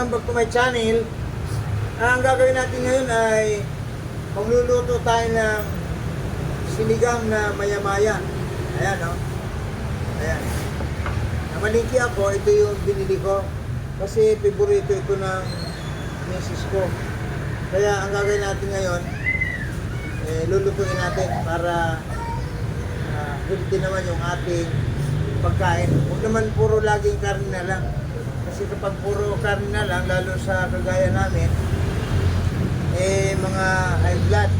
welcome back to my channel. Ang gagawin natin ngayon ay magluluto tayo ng sinigang na maya-maya. Ayan, no? Ayan. Namalingki ako, ito yung binili ko. Kasi favorito ito ng misis ko. Kaya ang gagawin natin ngayon, lulutuin natin para healthy naman yung ating pagkain. Huwag naman puro laging karne na lang. Kasi kapag puro karne na lang, lalo sa kagaya namin, mga high blood.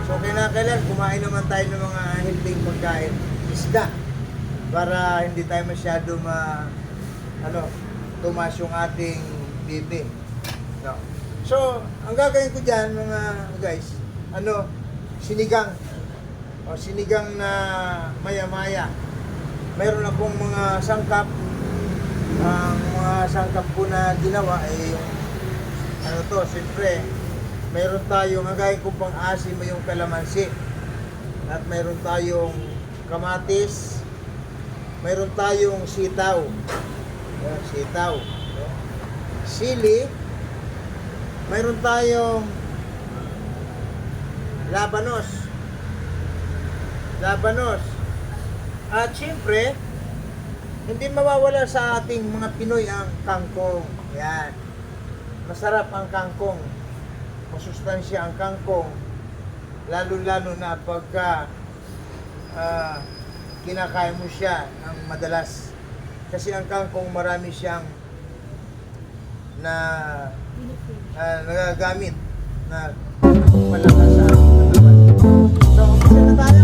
So kailangan kumain naman tayo ng mga healthy pagkain. Isda. Para hindi tayo masyado tumas yung ating BP. No. So, ang gagawin ko dyan mga guys, sinigang. O sinigang na maya-maya. Mayroon akong mga sangkap. Ang mga sangkap ko na ginawa ay siyempre, mayroon tayong, ang gagawin ko pang asim yung kalamansi. At mayroon tayong kamatis. Mayroon tayong sitaw. Ayan, sitaw. Sili. Mayroon tayong labanos. At siyempre, hindi mawawala sa ating mga Pinoy ang kangkong. Yan. Masarap ang kangkong. Masustansya ang kangkong. Lalo-lalo na pagka kinakain mo siya ng madalas. Kasi ang kangkong marami siyang nagagamit na malakas sa katawan. So, umpisa na tayo.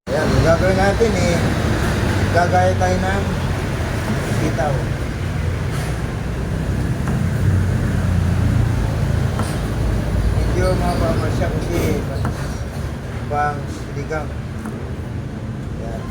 Ayan, gagawin natin gagaya tayo ng sitaw. Medyo mapamasya kasi pang sinigang. Ayan.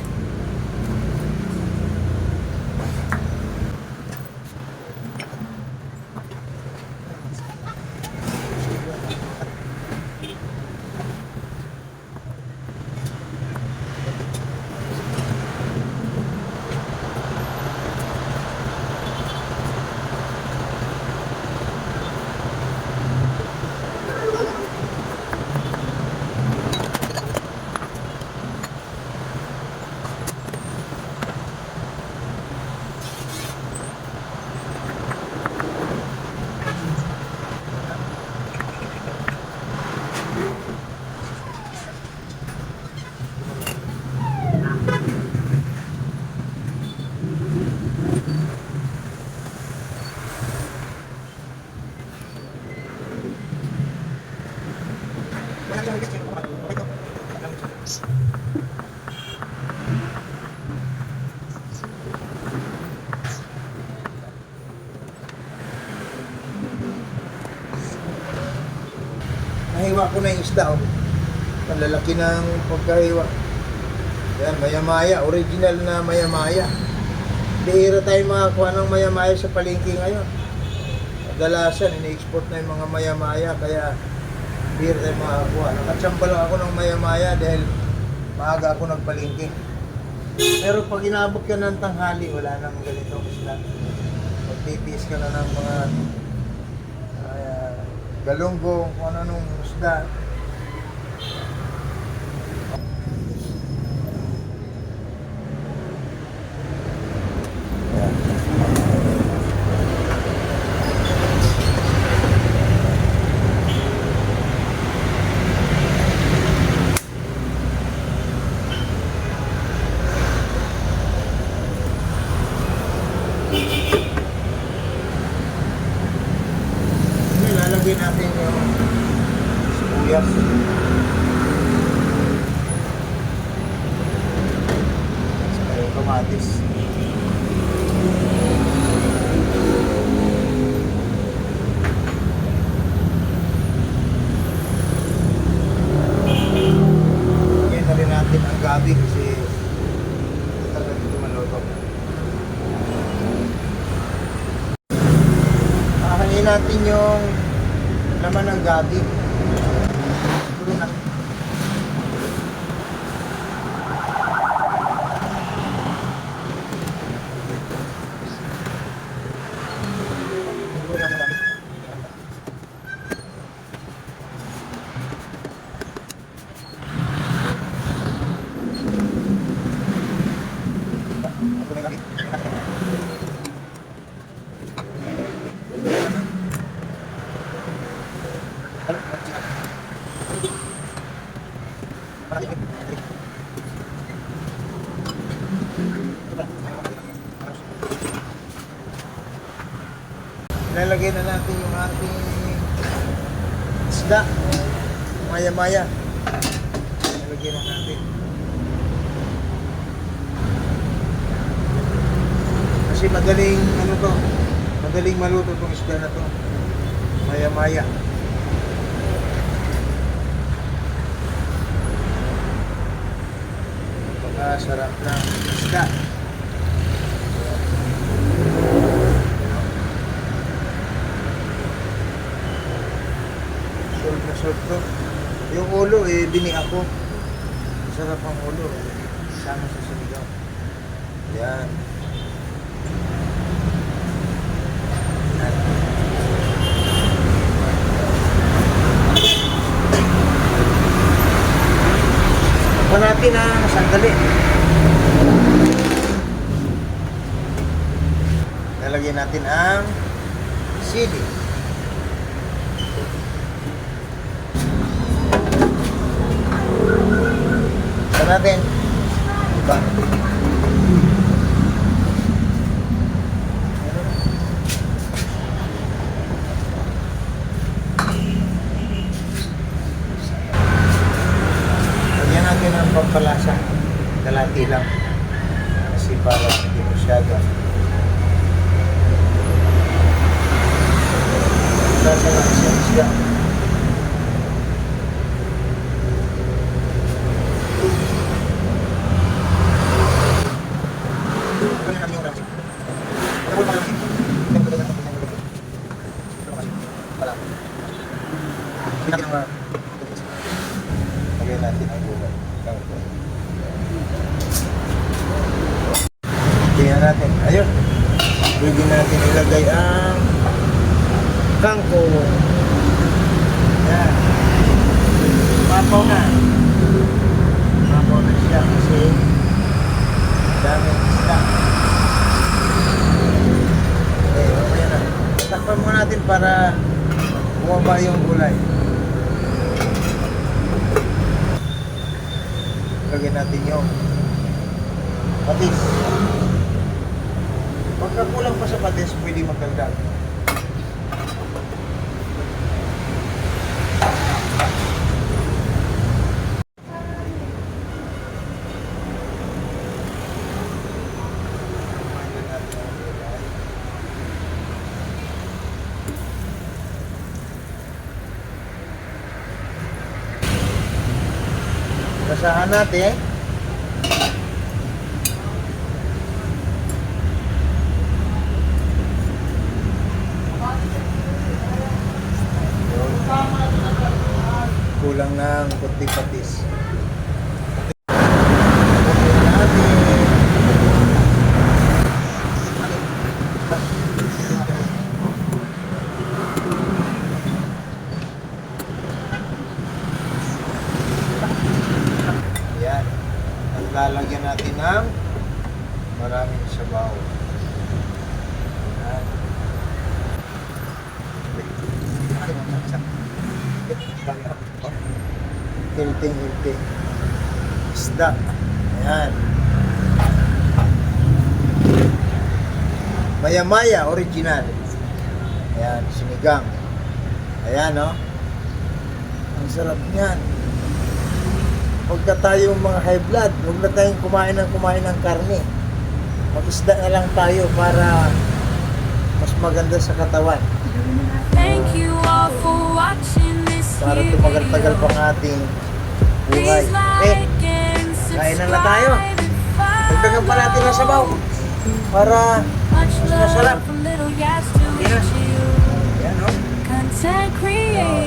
Nahiwa ko na yung isda. Ang lalaki ng pagkahiwa. Yan, maya-maya. Original na maya-maya. Bihira tayo makakuha ng maya-maya sa palengke ngayon. Kadalasan, ini-export na yung mga maya-maya. Kaya bihira tayo makakuha. Nakatsamba lang ako ng maya-maya dahil maaga ako nagpalengke. Pero pag inabot ka ng tanghali, wala nang ganito isda. Magtitiis ka na ng mga galunggong, kung ano nung isda. Lalagyan natin yung sibuyas. Saka yung kamatis. Lagyan na rin natin ang gabi kasi tagal dito maluto. yung laman ng gabi. Lalagay na natin yung ating isda. Maya-maya. Lalagay na natin. Kasi madaling, ano to, madaling maluto itong isda na to. Maya-maya. Napakasarap ng isda. Solve na solve to. Yung ulo bini ako. Sarap ang ulo. Sama sa sinigaw. Yan. Pa natin ang sandali. Lalagyan natin ang sili. Natin. Diba? Lagyan natin ang pampalasa. Kalati lang. Kasi para hindi masyado. Lasa lang siya. Lagyan natin ang gulay. Tingnan natin. Ayun. Pwede natin ilagay ang kangkong. Yan. Mapaw na. Mapaw na siya kasi daming isda. Okay, okay na. Takpan mo natin para bumaba yung gulay. Lagyan natin yung patis. Pagka kulang pa sa patis, pwede magdagdag. Basahan natin. Kulang ng kunti patis. Yan. At lalagyan natin ng maraming sabaw. Yan. Hilting-hilting. Isda. Ayan. Maya-maya, original. Ayan, sinigang. Ayan, no? Ang sarap niyan. Huwag na tayong mga high blood. Huwag na tayong kumain ng karne. Mag-isda na lang tayo para mas maganda sa katawan. Thank you all for watching this Para tumagal-tagal pang ating buhay. Kain na tayo. Dagdagan pa natin ang sabaw para mas masarap. Yan, no? content creator.